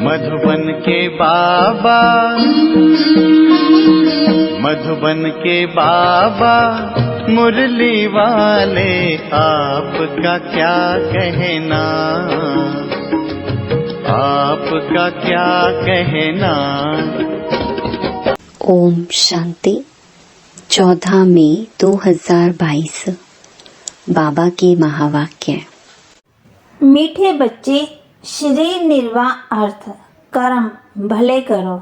मधुबन के बाबा, मधुबन के बाबा मुरली वाले, आपका क्या कहना, आपका क्या कहना। ओम शांति। 14 मई 2022 बाबा के महावाक्य। मीठे बच्चे, शरीर निर्वाह अर्थ कर्म भले करो,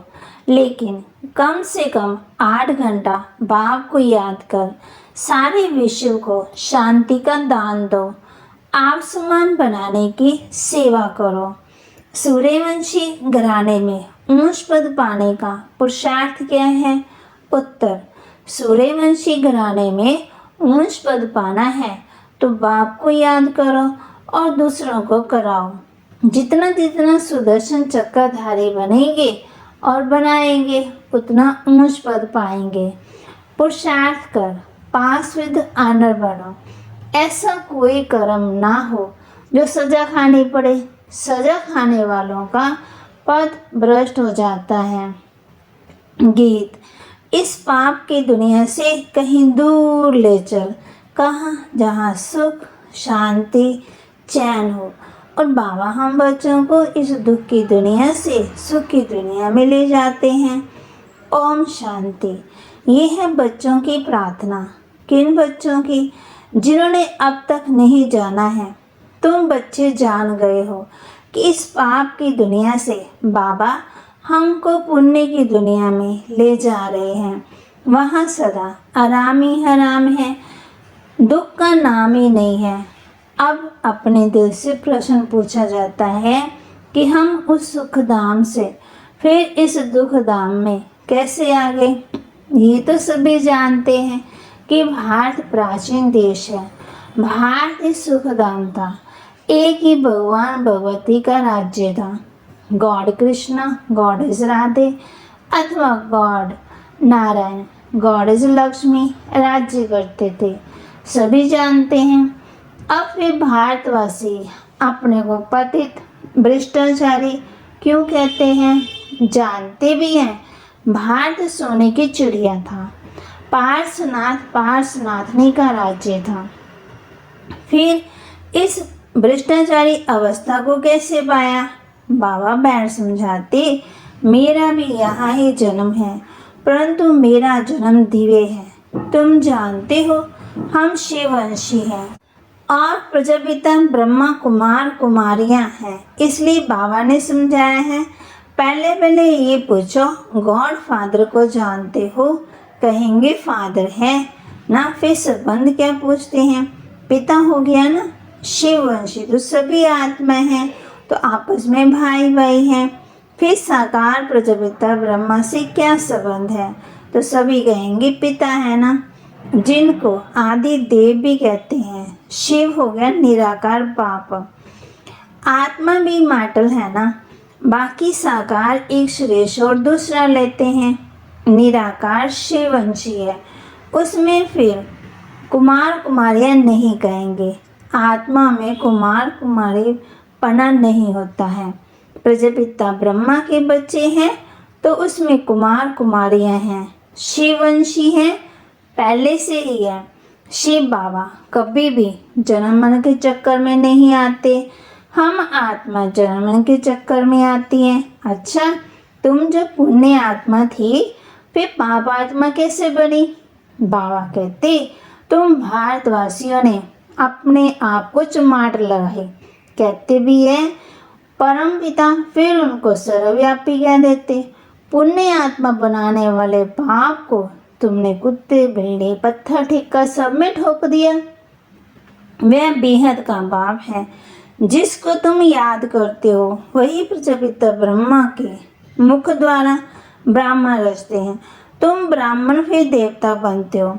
लेकिन कम से कम 8 घंटा बाप को याद कर सारे विश्व को शांति का दान दो। आप समान बनाने की सेवा करो। सूर्यवंशी घराने में ऊंच पद पाने का पुरुषार्थ क्या है? उत्तर, सूर्यवंशी घराने में ऊंच पद पाना है तो बाप को याद करो और दूसरों को कराओ। जितना जितना सुदर्शन चक्रधारी बनेंगे और बनाएंगे उतना ऊंच पद पाएंगे। पुरुषार्थ कर 5 विध आनर बनो। ऐसा कोई कर्म ना हो जो सजा खानी पड़े। सजा खाने वालों का पद भ्रष्ट हो जाता है। गीत। इस पाप की दुनिया से कहीं दूर ले चल, कहाँ जहाँ सुख शांति चैन हो। और बाबा हम बच्चों को इस दुख की दुनिया से सुख की दुनिया में ले जाते हैं। ओम शांति। ये है बच्चों की प्रार्थना। किन बच्चों की? जिन्होंने अब तक नहीं जाना है। तुम बच्चे जान गए हो कि इस पाप की दुनिया से बाबा हमको पुण्य की दुनिया में ले जा रहे हैं। वहाँ सदा आराम ही आराम है, दुख का नाम ही नहीं है। अब अपने दिल से प्रश्न पूछा जाता है कि हम उस सुखधाम से फिर इस दुखधाम में कैसे आ गए? ये तो सभी जानते हैं कि भारत प्राचीन देश है। भारत ही सुखधाम था। एक ही भगवान भगवती का राज्य था। गॉड कृष्णा, गॉडेज राधे अथवा गॉड नारायण, गॉडेज लक्ष्मी राज्य करते थे। सभी जानते हैं। अब वे भारतवासी अपने को पतित भ्रष्टाचारी क्यों कहते हैं? जानते भी हैं भारत सोने की चिड़िया था। पार्श्वनाथ पार्श्वनाथनी का राज्य था। फिर इस भ्रष्टाचारी अवस्था को कैसे पाया? बाबा बैठ समझाते, मेरा भी यहाँ ही जन्म है, परंतु मेरा जन्म दिव्य है। तुम जानते हो हम शिववंशी हैं और प्रजापिता ब्रह्मा कुमार कुमारियां हैं। इसलिए बाबा ने समझाया है, पहले ये पूछो गॉड फादर को जानते हो? कहेंगे फादर है ना, फिर संबंध क्या पूछते हैं? पिता हो गया ना। शिववंशी तो सभी आत्मा हैं, तो आपस में भाई भाई हैं। फिर साकार प्रजापिता ब्रह्मा से क्या संबंध है? तो सभी कहेंगे पिता है ना, जिनको आदि देव भी कहते हैं। शिव हो गया निराकार बाप। आत्मा भी माटल है ना। बाकी साकार एक श्रेष्ठ और दूसरा लेते हैं। निराकार शिववंशी है, उसमें फिर कुमार कुमारियां नहीं कहेंगे। आत्मा में कुमार कुमारी पना नहीं होता है। प्रजापिता ब्रह्मा के बच्चे हैं तो उसमें कुमार कुमारियां हैं। शिववंशी हैं, पहले से ही है। शिव बाबा कभी भी जन्म मरण के चक्कर में नहीं आते। हम आत्मा जन्म मरण के चक्कर में आती हैं। अच्छा, तुम जब पुण्य आत्मा थी फिर पाप आत्मा कैसे बनी? बाबा कहते, तुम भारतवासियों ने अपने आप को चमाट लगाई। कहते भी है परम पिता, फिर उनको सर्वव्यापी कह देते। पुण्य आत्मा बनाने वाले पाप को तुमने कुत्ते बिल्ली पत्थर ठिक्का सब में ठोक दिया। वह बेहद का बाप है जिसको तुम याद करते हो, वही प्रजापिता ब्रह्मा के मुख द्वारा ब्राह्मण रचते हैं। तुम ब्राह्मण फिर देवता बनते हो।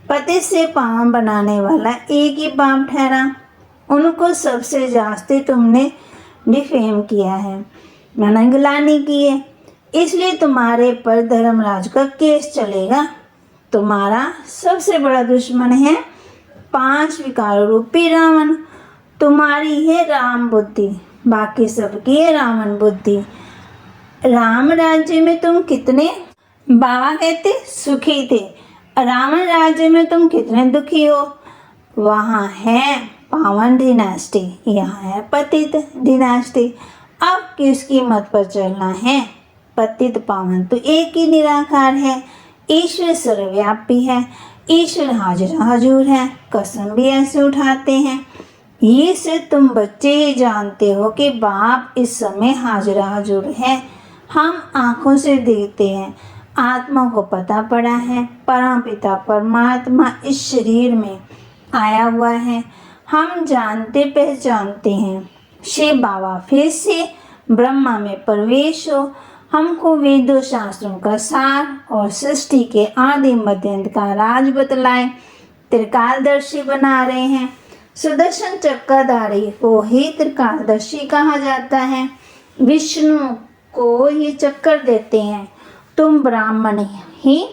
पति से पावन बनाने वाला एक ही बाप ठहरा। उनको सबसे जास्ती तुमने डिफेम किया है, मनगलानी की है। इसलिए तुम्हारे पर धर्मराज का केस चलेगा। तुम्हारा सबसे बड़ा दुश्मन है 5 विकार रूपी रावण। तुम्हारी है राम बुद्धि, बाकी सबकी है रावण बुद्धि। राम राज्य में तुम कितने, बाबा कहते सुखी थे, रावण राज्य में तुम कितने दुखी हो। वहाँ है पावन डिनास्टी, यहाँ है पतित डिनास्टी। अब किसकी मत पर चलना है। पतित पावन तो एक ही निराकार है, ईश्वर सर्वव्यापी है, ईश्वर हाजिर हजूर है। कसम भी ऐसे उठाते हैं। ये सिर्फ तुम बच्चे ही जानते हो कि बाप इस समय हाजिर हजूर है। हम आंखों से देखते हैं, आत्मा को पता पड़ा है परमपिता परमात्मा इस शरीर में आया हुआ है। हम जानते पहचानते हैं शिव बाबा फिर से ब्रह्मा में प्रवेश हो, हमको वेदों शास्त्रों का सार और सृष्टि के आदि मध्य अंत का राज बतलाए। त्रिकालदर्शी बना रहे हैं। सुदर्शन चक्रधारी को ही त्रिकालदर्शी कहा जाता है। विष्णु को ये चक्कर देते हैं। तुम ब्राह्मण ही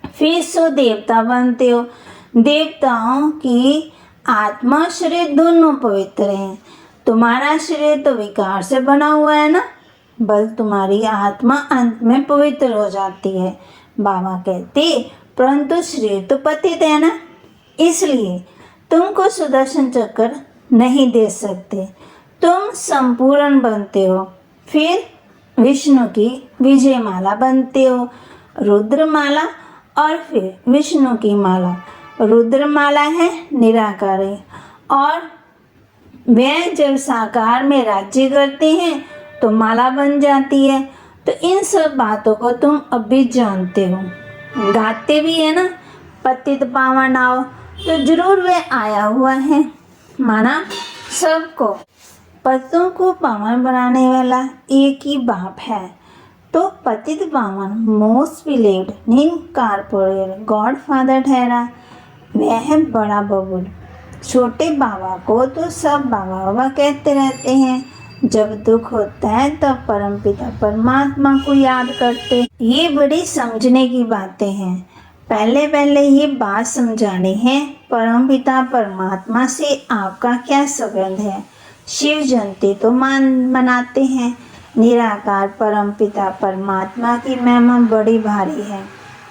फिर सो देवता बनते हो। देवताओं की आत्मा शरीर दोनों पवित्र हैं। तुम्हारा शरीर तो विकार से बना हुआ है ना, बल तुम्हारी आत्मा अंत में पवित्र हो जाती है। बाबा कहते परंतु शरीर तो पतित है ना, इसलिए तुमको सुदर्शन चक्र नहीं दे सकते। तुम संपूर्ण बनते हो, फिर विष्णु की विजय माला बनते हो, रुद्रमाला, और फिर विष्णु की माला। रुद्रमाला है निराकारी, और वह जब साकार में राज्य करते हैं तो माला बन जाती है। तो इन सब बातों को तुम अभी जानते हो, गाते भी है ना। पतित पावन आओ, तो जरूर वह आया हुआ है। माना सबको पतितों को पावन बनाने वाला एक ही बाप है। तो पतित पावन most believed incorporate God father ठहरा। वह है बड़ा बबुल। छोटे बाबा को तो सब बाबा बाबा कहते रहते हैं। जब दुख होता है तब परमपिता परमात्मा को याद करते। ये बड़ी समझने की बातें हैं। पहले ये बात समझानी है, परमपिता परमात्मा से आपका क्या संबंध है। शिव जयंती तो मनाते हैं। निराकार परमपिता परमात्मा की महिमा बड़ी भारी है।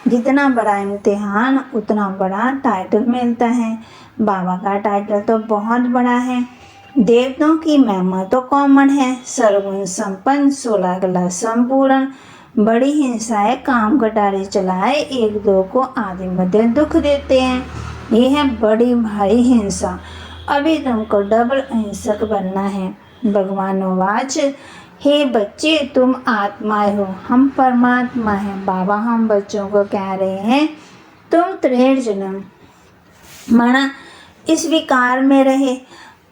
जितना बड़ा इम्तिहान उतना बड़ा टाइटल मिलता है। बाबा का टाइटल तो बहुत बड़ा है। देवताओं की महिमा तो कॉमन है, सर्वगुण संपन्न, 16 कला संपूर्ण। बड़ी हिंसाएं काम कटारी चलाए, एक दो को आदि मध्य दुख देते हैं। ये है बड़ी भारी हिंसा। अभी तुमको डबल अहिंसक बनना है। भगवान वाच, हे बच्चे तुम आत्माएं हो, हम परमात्मा हैं। बाबा हम बच्चों को कह रहे हैं तुम 63 जन्म माना इस विकार में रहे,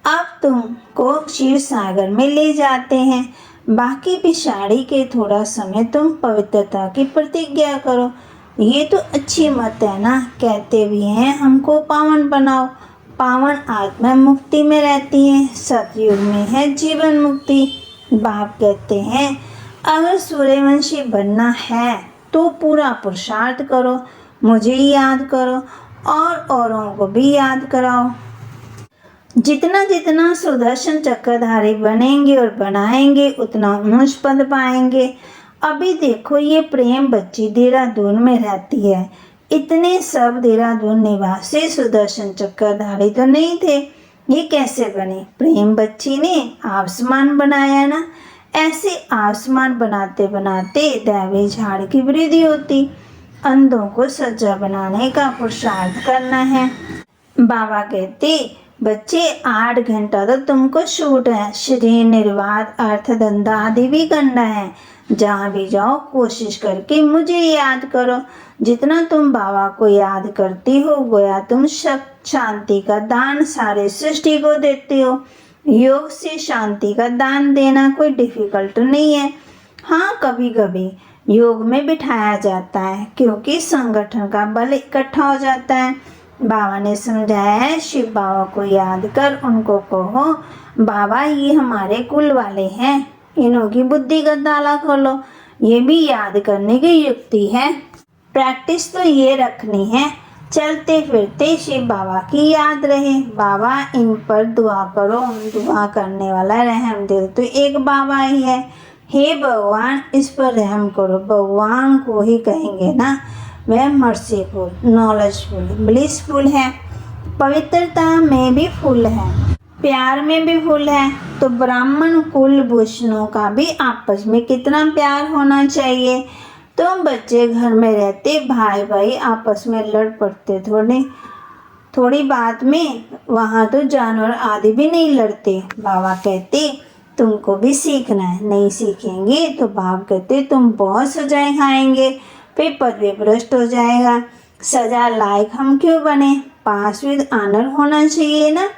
अब तुमको क्षीर सागर में ले जाते हैं। बाकी पिछाड़ी के थोड़ा समय तुम पवित्रता की प्रतिज्ञा करो। ये तो अच्छी मत है ना। कहते भी हैं हमको पावन बनाओ। पावन आत्मा मुक्ति में रहती है, सतयुग में है जीवन मुक्ति। बाप कहते हैं अगर सूर्यवंशी बनना है तो पूरा पुरुषार्थ करो, मुझे याद करो और औरों को भी याद कराओ। जितना जितना सुदर्शन चक्रधारी बनेंगे और बनाएंगे उतना ऊंच पद पाएंगे। अभी देखो ये प्रेम बच्ची देहरादून में रहती है। इतने सब देहरादून निवासी सुदर्शन चक्रधारी तो नहीं थे। ये कैसे बने? प्रेम बच्ची ने आसमान बनाया ना। ऐसे आसमान बनाते बनाते दैवी झाड़ की वृद्धि होती। अंधों को सज्जा बनाने का पुरुषार्थ करना है। बाबा कहते बच्चे 8 घंटा तो तुमको छूट है। शरीर निर्वाध अर्थ धंधा आदि भी करना है। जहाँ भी जाओ कोशिश करके मुझे याद करो। जितना तुम बाबा को याद करती हो गोया तुम शांति का दान सारे सृष्टि को देते हो। योग से शांति का दान देना कोई डिफिकल्ट नहीं है। हाँ कभी कभी योग में बिठाया जाता है क्योंकि संगठन का बल इकट्ठा हो जाता है। बाबा ने समझाया है शिव बाबा को याद कर उनको कहो बाबा ये हमारे कुल वाले हैं, इन्हों की बुद्धि का ताला खोलो। ये भी याद करने की युक्ति है। प्रैक्टिस तो ये रखनी है चलते फिरते शिव बाबा की याद रहे। बाबा इन पर दुआ करो। दुआ करने वाला रहम दिल तो एक बाबा ही है। हे भगवान इस पर रहम करो। भगवान को ही कहेंगे ना, वह मर्सीफुल, नॉलेजफुल, ब्लिसफुल है, पवित्रता में भी फुल है, प्यार में भी फुल है। तो ब्राह्मण कुलभूषणों का भी आपस में कितना प्यार होना चाहिए। तो बच्चे घर में रहते भाई भाई आपस में लड़ पड़ते, थोड़ी बात में। वहाँ तो जानवर आदि भी नहीं लड़ते। बाबा कहते तुमको भी सीखना है, नहीं सीखेंगे तो बाप कहते तुम बहुत सजाएं खाएंगे, फिर पदवी भ्रष्ट हो जाएगा। सजा लायक हम क्यों बने, पास विद ऑनर होना चाहिए ना।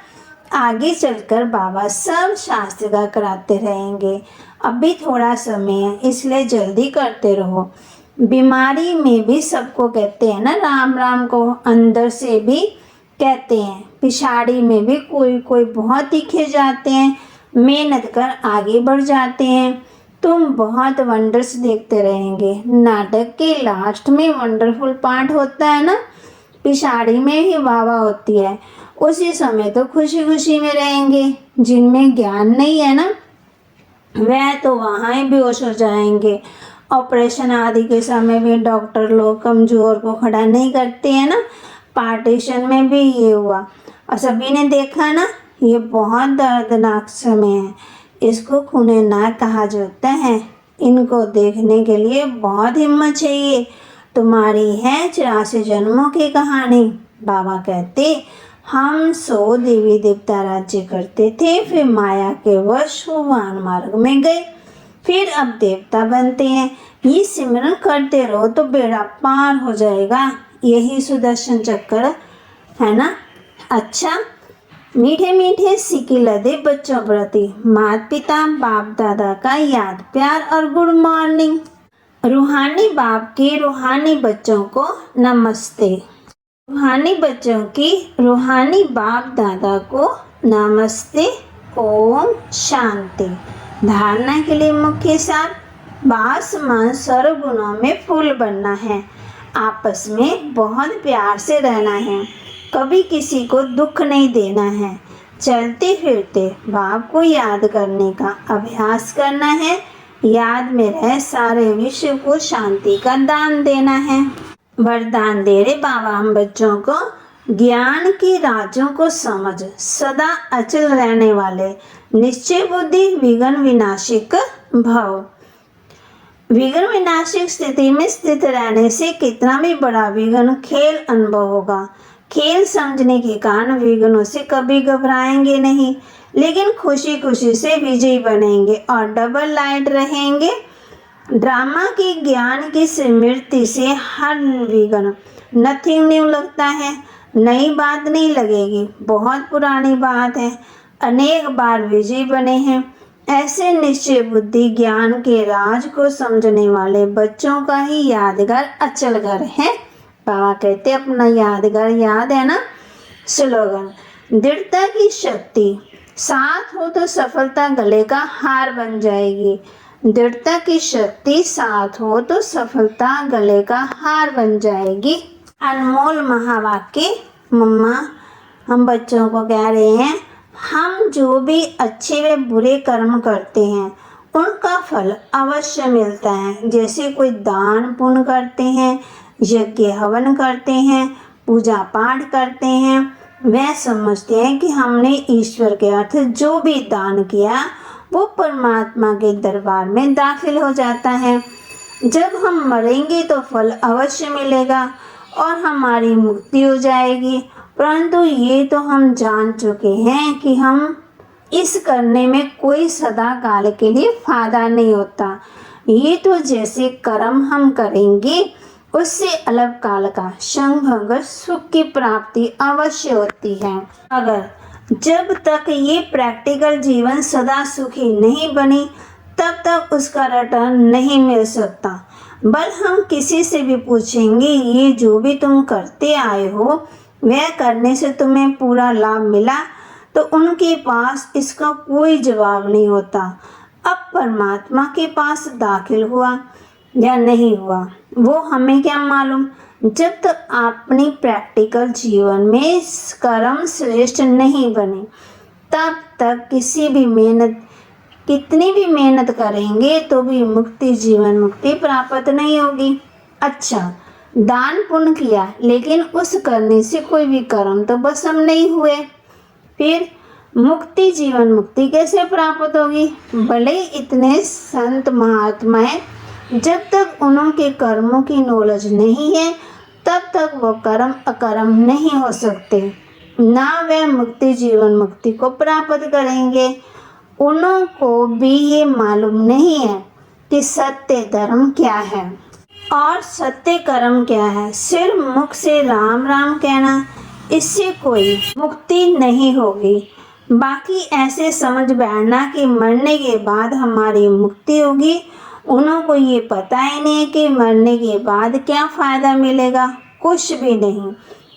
आगे चलकर बाबा सब शास्त्र का कराते रहेंगे। अभी थोड़ा समय है, इसलिए जल्दी करते रहो। बीमारी में भी सबको कहते हैं ना राम राम को, अंदर से भी कहते हैं। पिछाड़ी में भी कोई कोई बहुत तीखे जाते हैं, मेहनत कर आगे बढ़ जाते हैं। तुम बहुत वंडर्स देखते रहेंगे। नाटक के लास्ट में वंडरफुल पार्ट होता है ना, पिछाड़ी में ही वाह होती है। उसी समय तो खुशी खुशी में रहेंगे। जिनमें ज्ञान नहीं है ना, वह तो वहाँ ही बेहोश हो जाएंगे। ऑपरेशन आदि के समय भी डॉक्टर लोग कमजोर को खड़ा नहीं करते हैं ना। पार्टीशन में भी ये हुआ और सभी ने देखा ना, ये बहुत दर्दनाक समय है। इसको खूने नाक कहा जाता है। इनको देखने के लिए बहुत हिम्मत चाहिए। तुम्हारी है 84 जन्मों की कहानी। बाबा कहते हम 100 देवी देवता राज्य करते थे, फिर माया के वश वान मार्ग में गए, फिर अब देवता बनते हैं। ये सिमरन करते रहो तो बेड़ा पार हो जाएगा। यही सुदर्शन चक्र है ना। अच्छा, मीठे मीठे सिक्के लदे बच्चों प्रति माता पिता बाप दादा का याद प्यार और गुड मॉर्निंग। रूहानी बाप के रूहानी बच्चों को नमस्ते। रूहानी बच्चों की रूहानी बाप दादा को नमस्ते। ओम शांति। धारणा के लिए मुख्य सार, बास मन सर्वगुणों में फूल बनना है, आपस में बहुत प्यार से रहना है, कभी किसी को दुख नहीं देना है, चलते फिरते बाप को याद करने का अभ्यास करना है, याद में रह सारे विश्व को शांति का दान देना है। वरदान दे रहे बाबा हम बच्चों को, ज्ञान के राजों को समझ, सदा अचल रहने वाले, निश्चय बुद्धि, विघ्न विनाशिक भव। विघ्न विनाशिक स्थिति में स्थित रहने से कितना भी बड़ा विघ्न खेल अनुभव होगा। खेल समझने के कारण विघ्नों से कभी घबराएंगे नहीं, लेकिन खुशी खुशी से विजयी बनेंगे और डबल लाइट रहेंगे। ड्रामा के ज्ञान की स्मृति से हर विघ्न नथिंग न्यू लगता है, नई बात नहीं लगेगी, बहुत पुरानी बात है। अनेक बार विजयी बने हैं। ऐसे निश्चय बुद्धि ज्ञान के राज को समझने वाले बच्चों का ही यादगार अचल घर है। बाबा कहते अपना यादगार याद है ना। स्लोगन, दृढ़ता की शक्ति साथ हो तो सफलता गले का हार बन जाएगी। दृढ़ता की शक्ति साथ हो तो सफलता गले का हार बन जाएगी। अनमोल महावाक्य मम्मा हम बच्चों को कह रहे हैं, हम जो भी अच्छे व बुरे कर्म करते हैं उनका फल अवश्य मिलता है। जैसे कोई दान पुण्य करते हैं, यज्ञ हवन करते हैं, पूजा पाठ करते हैं, वह समझते हैं कि हमने ईश्वर के अर्थ जो भी दान किया वो परमात्मा के दरबार में दाखिल हो जाता है। जब हम मरेंगे तो फल अवश्य मिलेगा और हमारी मुक्ति हो जाएगी। परंतु ये तो हम जान चुके हैं कि हम इस करने में कोई सदा काल के लिए फायदा नहीं होता। ये तो जैसे कर्म हम करेंगे उससे अलग काल का क्षण सुख की प्राप्ति अवश्य होती है। अगर जब तक ये प्रैक्टिकल जीवन सदा सुखी नहीं बनी तब तक उसका रिटर्न नहीं मिल सकता। बल हम किसी से भी पूछेंगे ये जो भी तुम करते आए हो वह करने से तुम्हें पूरा लाभ मिला, तो उनके पास इसका कोई जवाब नहीं होता। अब परमात्मा के पास दाखिल हुआ या नहीं हुआ वो हमें क्या मालूम। जब तक अपनी प्रैक्टिकल जीवन में कर्म श्रेष्ठ नहीं बने तब तक किसी भी मेहनत कितनी भी मेहनत करेंगे तो भी मुक्ति, जीवन मुक्ति प्राप्त नहीं होगी। अच्छा, दान पुण्य किया लेकिन उस करने से कोई भी कर्म तो भस्म नहीं हुए, फिर मुक्ति, जीवन मुक्ति कैसे प्राप्त होगी? भले इतने संत महात्माएं, जब तक उनके कर्मों की नॉलेज नहीं है तब तक वो कर्म अकर्म नहीं हो सकते, ना वे मुक्ति, जीवन मुक्ति को प्राप्त करेंगे। उनको भी ये मालूम नहीं है कि सत्य धर्म क्या है और सत्य कर्म क्या है। सिर्फ मुख से राम राम कहना, इससे कोई मुक्ति नहीं होगी। बाकी ऐसे समझ बैठना कि मरने के बाद हमारी मुक्ति होगी, उनको ये पता ही नहीं कि मरने के बाद क्या फ़ायदा मिलेगा, कुछ भी नहीं।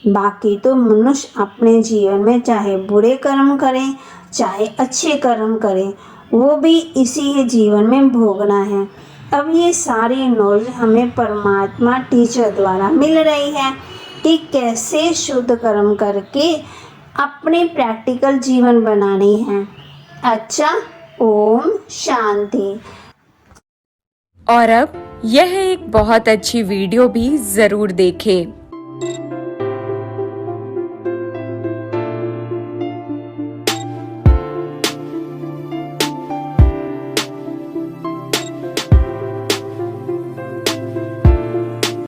बाकी तो मनुष्य अपने जीवन में चाहे बुरे कर्म करें चाहे अच्छे कर्म करें, वो भी इसी जीवन में भोगना है। अब ये सारी नॉलेज हमें परमात्मा टीचर द्वारा मिल रही है कि कैसे शुद्ध कर्म करके अपने प्रैक्टिकल जीवन बनानी है। अच्छा, ओम शांति। और अब यह एक बहुत अच्छी वीडियो भी ज़रूर देखें।